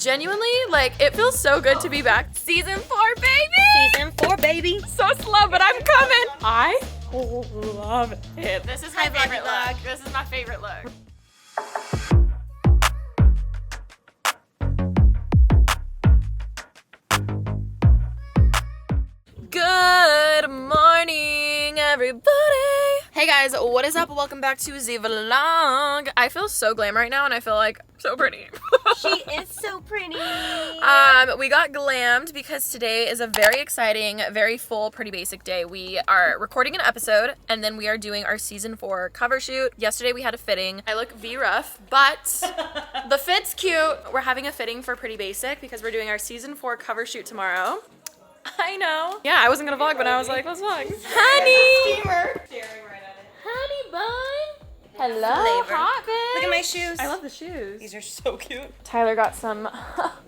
Genuinely, like, it feels so good to be back. Season 4, baby! Season 4, baby. So slow, but I'm coming. I love it. This is my favorite look. This is my favorite look. Good morning, everybody. Hey guys, what is up? Welcome back to the vlog. I feel so glam right now and I feel like so pretty. She is so pretty. We got glammed because today is a very exciting, very full, pretty basic day. We are recording an episode and then we are doing our season 4 cover shoot. Yesterday we had a fitting. I look V-rough, but the fit's cute. We're having a fitting for Pretty Basic because we're doing our season 4 cover shoot tomorrow. I know. Yeah, I wasn't gonna vlog, but I was like, let's vlog. Honey! Steamer. Staring right at it. Honey bun! Hello, Flavor. hot bitch. Look at my shoes. I love the shoes. These are so cute. Tyler got some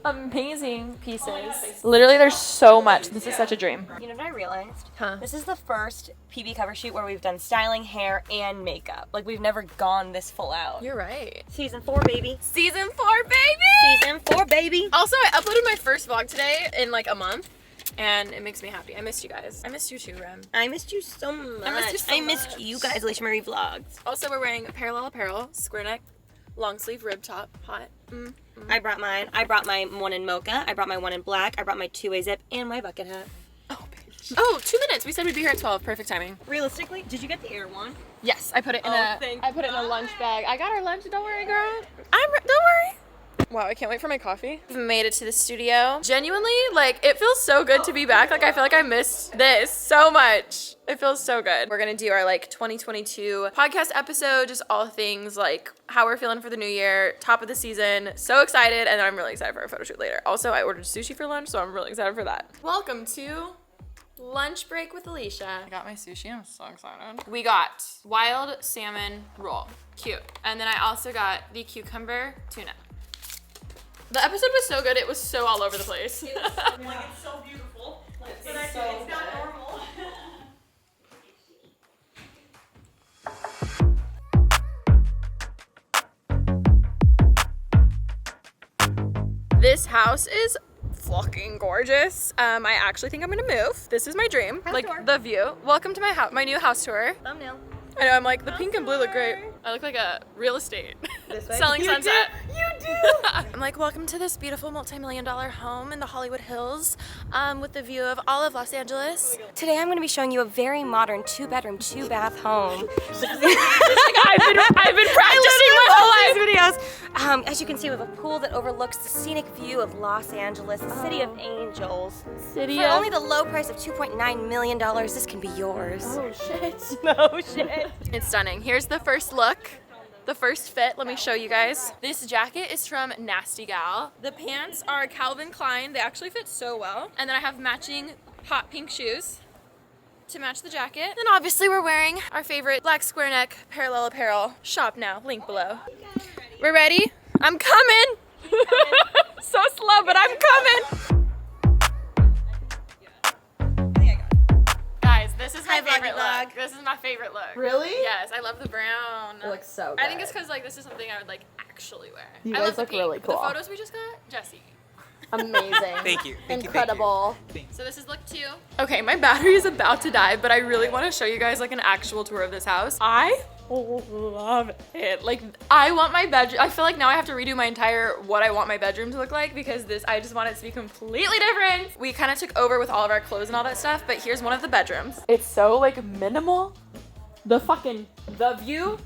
amazing pieces. Literally, there's so much. This is such a dream. You know what I realized? Huh. This is the first PB cover shoot where we've done styling, hair, and makeup. Like, we've never gone this full out. You're right. Season 4, baby. Season 4, baby! Season 4, baby. Also, I uploaded my first vlog today in like a month. And it makes me happy. I missed you guys. I missed you too, Rem. I missed you so much. I missed you guys, AlishaMarieVlogs. Also, we're wearing parallel apparel, square neck, long sleeve, rib top, hot. I brought mine. I brought my one in mocha. I brought my one in black. I brought my two-way zip and my bucket hat. Oh, bitch. Oh, 2 minutes. We said we'd be here at 12. Perfect timing. Realistically, did you get the air one? Yes, I put it in thank in a lunch bag. I got our lunch. Don't worry, girl. Don't worry. Wow, I can't wait for my coffee. We've made it to the studio. Genuinely, like, it feels so good to be back. Like, I feel like I missed this so much. It feels so good. We're gonna do our, like, 2022 podcast episode, just all things, like, how we're feeling for the new year, top of the season. So excited, and I'm really excited for our photo shoot later. Also, I ordered sushi for lunch, so I'm really excited for that. Welcome to Lunch Break with Alicia. I got my sushi, I'm so excited. We got wild salmon roll, cute. And then I also got the cucumber tuna. The episode was so good, it was so all over the place. Like, it's so beautiful. Like, but it's not normal. This house is fucking gorgeous. I actually think I'm gonna move. This is my dream. House like tour. the view. Welcome to my house, my new house tour. Thumbnail. I know, I'm like, the pink and blue look great. I look like a real estate. This way? Selling You sunset. do. You do. I'm like, welcome to this beautiful multi-million-dollar home in the Hollywood Hills with the view of all of Los Angeles. Today I'm going to be showing you a very modern 2-bedroom, 2-bath home. I've been practicing my whole life. Videos. As you can see, we have a pool that overlooks the scenic view of Los Angeles, the city of angels. City For of... only the low price of $2.9 million, this can be yours. Oh shit. No shit. It's stunning. Here's the first look. The first fit, let me show you guys. This jacket is from Nasty Gal. The pants are Calvin Klein. They actually fit so well. And then I have matching hot pink shoes to match the jacket. Then obviously we're wearing our favorite black square neck parallel apparel. Shop now, link below. We're ready? I'm coming. So slow, but I'm coming. Guys, this is my Hi, favorite vloggy look. This is my favorite look. Really? Yes, I love the brown. It looks so good. I think it's because like this is something I would like actually wear. You I guys love the look pink. really cool. The photos we just got, Jessie. Amazing. Thank you. Thank you, Incredible. So this is look 2. Okay, my battery is about to die, but I really want to show you guys like an actual tour of this house. I love it. Like, I want my bedroom. I feel like now I have to redo my entire what I want my bedroom to look like because I just want it to be completely different. We kind of took over with all of our clothes and all that stuff, but here's one of the bedrooms. It's so like minimal. The view.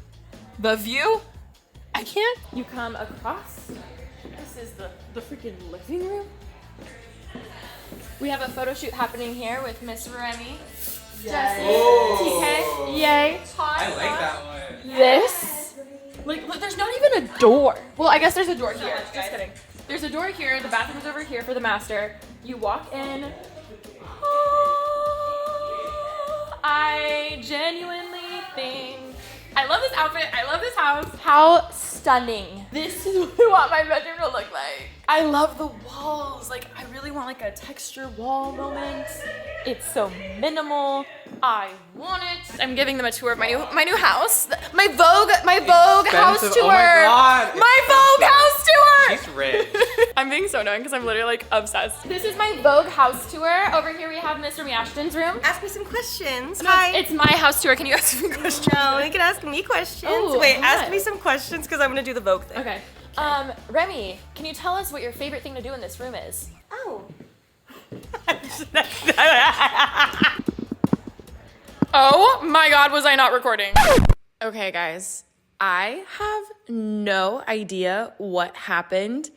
I can't. You come across. This is the freaking living room. We have a photo shoot happening here with Miss Remy. Jessie, Oh. TK, yay. I like that one. This, like, look, there's not even a door. Well, I guess there's a door here. Just kidding. There's a door here. The bathroom's over here for the master. You walk in. I genuinely think I love this outfit. I love this house. How stunning. This is what I want my bedroom to look like. I love the walls. Like, I really want like a texture wall moment. It's so minimal. I want it. I'm giving them a tour of my new house. My Vogue house tour. Oh my God. My Vogue house tour. She's rich. I'm being so annoying because I'm literally like obsessed. This is my Vogue house tour. Over here we have Mr. Ashton's room. Ask me some questions. No, Hi. it's my house tour. Can you ask me questions? No, you can ask me questions. Oh, Wait, what? ask me some questions because I'm gonna do the Vogue thing. Okay. Remy, can you tell us what your favorite thing to do in this room is? Oh. Oh my God, was I not recording? Okay, guys, I have no idea what happened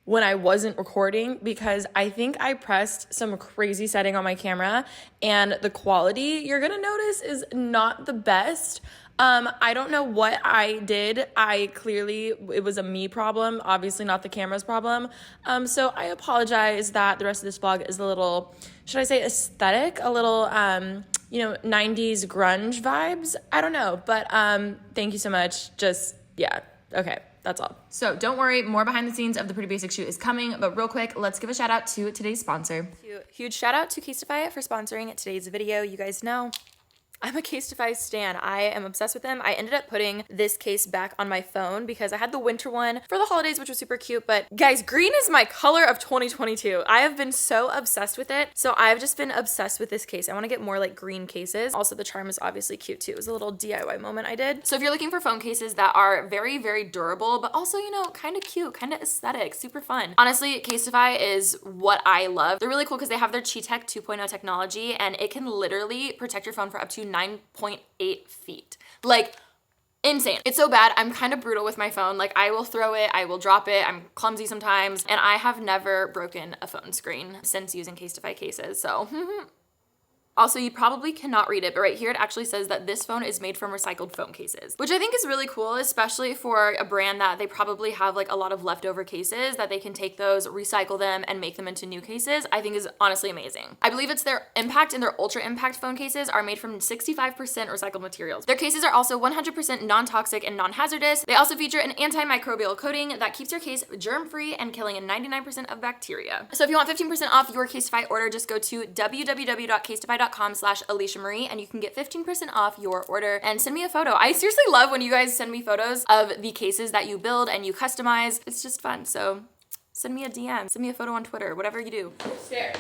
when I wasn't recording because I think I pressed some crazy setting on my camera and the quality you're gonna notice is not the best. I don't know what I did. It was a me problem, obviously not the camera's problem. So I apologize that the rest of this vlog is a little, should I say aesthetic? A little, 90s grunge vibes. I don't know, but thank you so much. Yeah, okay. That's all. So don't worry, more behind the scenes of the Pretty Basic shoot is coming, but real quick, let's give a shout out to today's sponsor. Huge shout out to Casetify for sponsoring today's video. You guys know I'm a Casetify stan. I am obsessed with them. I ended up putting this case back on my phone because I had the winter one for the holidays, which was super cute. But guys, green is my color of 2022. I have been so obsessed with it. So I've just been obsessed with this case. I want to get more like green cases. Also, the charm is obviously cute too. It was a little DIY moment I did. So if you're looking for phone cases that are very, very durable, but also, kind of cute, kind of aesthetic, super fun. Honestly, Casetify is what I love. They're really cool because they have their Chi-Tech 2.0 technology and it can literally protect your phone for up to 9.8 feet. Like, insane. It's so bad. I'm kind of brutal with my phone. Like, I will throw it, I will drop it. I'm clumsy sometimes, and I have never broken a phone screen since using Casetify cases. So also, you probably cannot read it, but right here it actually says that this phone is made from recycled phone cases, which I think is really cool, especially for a brand that they probably have like a lot of leftover cases that they can take those, recycle them, and make them into new cases. I think is honestly amazing. I believe it's their Impact and their Ultra Impact phone cases are made from 65% recycled materials. Their cases are also 100% non-toxic and non-hazardous. They also feature an antimicrobial coating that keeps your case germ-free and killing 99% of bacteria. So if you want 15% off your Casetify order, just go to www.casetify.com/AlishaMarie and you can get 15% off your order and send me a photo. I seriously love when you guys send me photos of the cases that you build and you customize. It's just fun. So send me a DM, send me a photo on Twitter, whatever you do. Upstairs.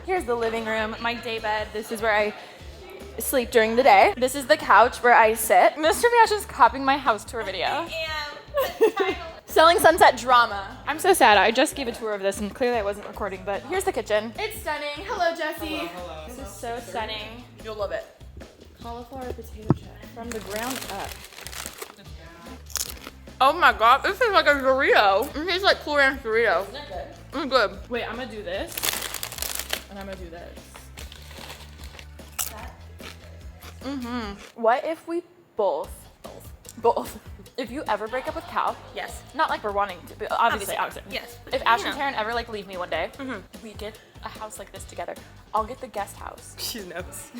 Here's the living room, my day bed. This is where I sleep during the day. This is the couch where I sit. Mr. Miash is copying my house tour video. Selling Sunset Drama. I'm so sad. I just gave a tour of this and clearly I wasn't recording, but here's the kitchen. It's stunning. Hello, Jesse. Hello. This is so stunning. You'll love it. Cauliflower potato chip from the ground up. Oh my God, this is like a Dorito. It tastes like Cool Ranch Dorito. Isn't it good? It's good. Wait, I'm gonna do this. And I'm gonna do this. What if we both. If you ever break up with Cal, Yes. not like we're wanting to, but obviously. Yes. If Ash and Taryn ever like leave me one day, we get a house like this together. I'll get the guest house. She knows.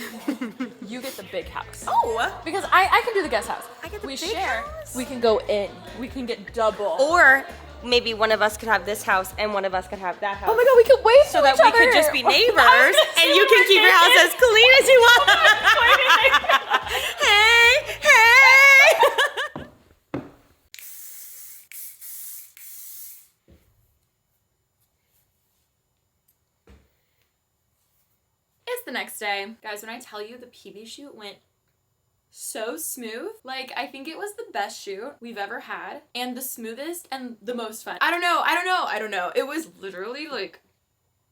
You get the big house. Oh. Because I can do the guest house. I get the we big share. house? We can go in. We can get double. Or maybe one of us could have this house and one of us could have that house. Oh my God, we could wait So that we could just be neighbors and you can keep your house as clean as you want. Hey, hey. It's the next day. Guys, when I tell you the PB shoot went so smooth, like I think it was the best shoot we've ever had and the smoothest and the most fun. I don't know. It was literally like,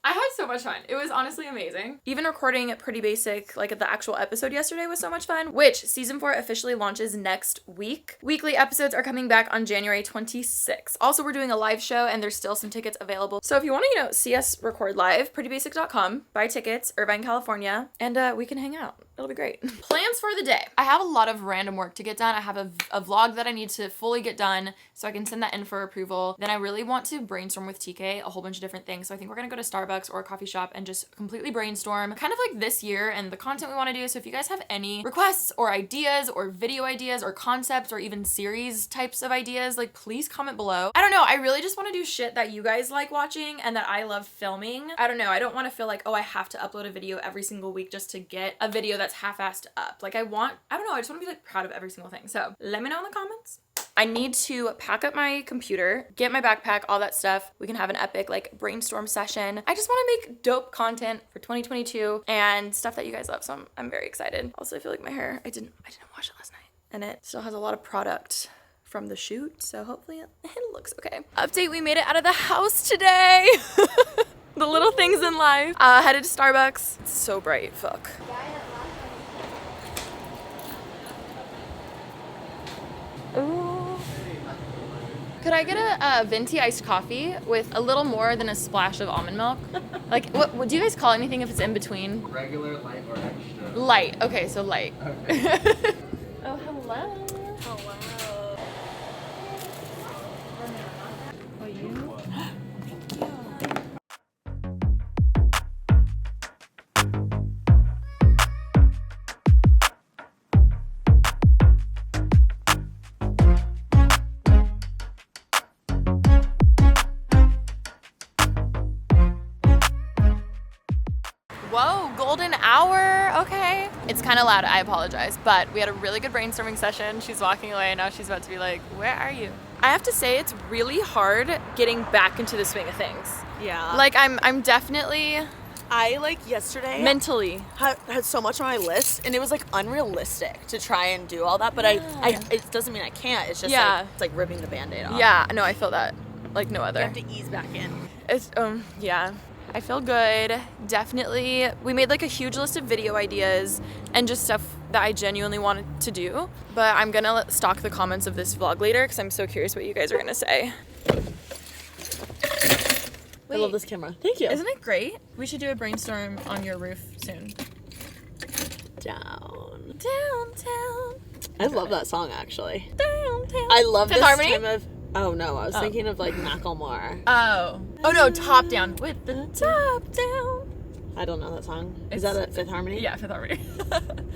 I had so much fun. It was honestly amazing. Even recording Pretty Basic, like the actual episode yesterday was so much fun, which season 4 officially launches next week. Weekly episodes are coming back on January 26th. Also, we're doing a live show and there's still some tickets available. So if you want to, see us record live, prettybasic.com, buy tickets, Irvine, California, and we can hang out. It'll be great. Plans for the day. I have a lot of random work to get done. I have a vlog that I need to fully get done so I can send that in for approval. Then I really want to brainstorm with TK a whole bunch of different things. So I think we're gonna go to Starbucks or a coffee shop and just completely brainstorm kind of like this year and the content we want to do. So if you guys have any requests or ideas or video ideas or concepts or even series types of ideas, like please comment below. I don't know. I really just want to do shit that you guys like watching and that I love filming. I don't know. I don't want to feel like, oh, I have to upload a video every single week just to get a video that that's half-assed up. Like I don't know, I just want to be like proud of every single thing. So let me know in the comments. I need to pack up my computer, get my backpack, all that stuff. We can have an epic like brainstorm session. I just want to make dope content for 2022 and stuff that you guys love. So I'm very excited. Also, I feel like my hair, I didn't wash it last night, and it still has a lot of product from the shoot. So hopefully it looks okay. Update, we made it out of the house today. The little things in life. Headed to Starbucks. It's so bright, fuck. Ooh. Could I get a venti iced coffee with a little more than a splash of almond milk? Like, what do you guys call anything if it's in between? Regular, light, or extra? Light. Okay, so light. Okay. Oh, hello. Hello. Oh, you? Whoa, golden hour, okay. It's kind of loud, I apologize, but we had a really good brainstorming session. She's walking away and now she's about to be like, where are you? I have to say it's really hard getting back into the swing of things. Yeah. Like I'm definitely I like yesterday mentally. had so much on my list, and it was like unrealistic to try and do all that, but I it doesn't mean I can't. It's just like it's like ripping the Band-Aid off. Yeah, no, I feel that like no other. You have to ease back in. It's yeah. I feel good. Definitely. We made like a huge list of video ideas and just stuff that I genuinely wanted to do. But I'm gonna stalk the comments of this vlog later because I'm so curious what you guys are gonna say. I love this camera. Thank you. Isn't it great? We should do a brainstorm on your roof soon. Down. Downtown. I love that song actually. Downtown. I love Fifth this Harmony? time of. Oh no, I was thinking of like Macklemore. Oh no, top down with the top down. I don't know that song. Is that a Fifth Harmony? Yeah, Fifth Harmony.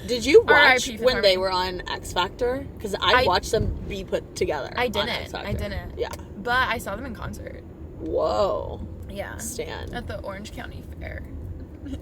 Did you watch R.I.P. Fifth when they Harmony. were on X Factor? Because I watched them be put together. I on didn't. X Factor. I didn't. Yeah. But I saw them in concert. Whoa. Yeah. Stan. At the Orange County Fair.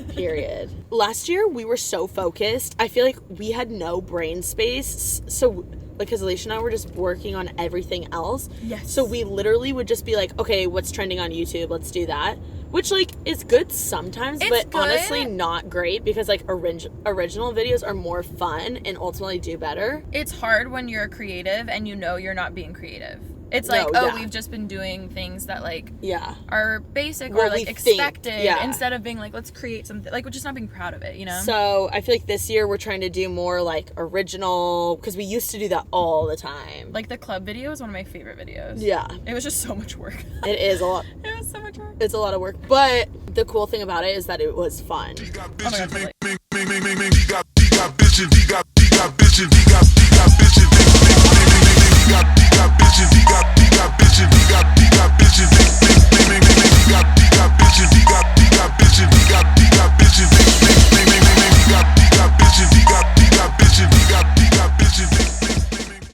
Period. Last year we were so focused. I feel like we had no brain space. So because Alicia and I were just working on everything else. Yes. So we literally would just be like, okay, what's trending on YouTube? Let's do that. Which like is good sometimes, It's but good. honestly not great because like original videos are more fun and ultimately do better. It's hard when you're creative and you know you're not being creative. It's like, No, yeah. we've just been doing things that like Yeah. are basic What or like we think, expected yeah. instead of being like, let's create something. Like, we're just not being proud of it, you know? So I feel like this year we're trying to do more like original because we used to do that all the time. Like the club video is one of my favorite videos. Yeah. It was just so much work. It is a lot. It was so much work. It's a lot of work, but the cool thing about it is that it was fun. Oh my God, totally. He got bitches, he got bitches, he got bitches,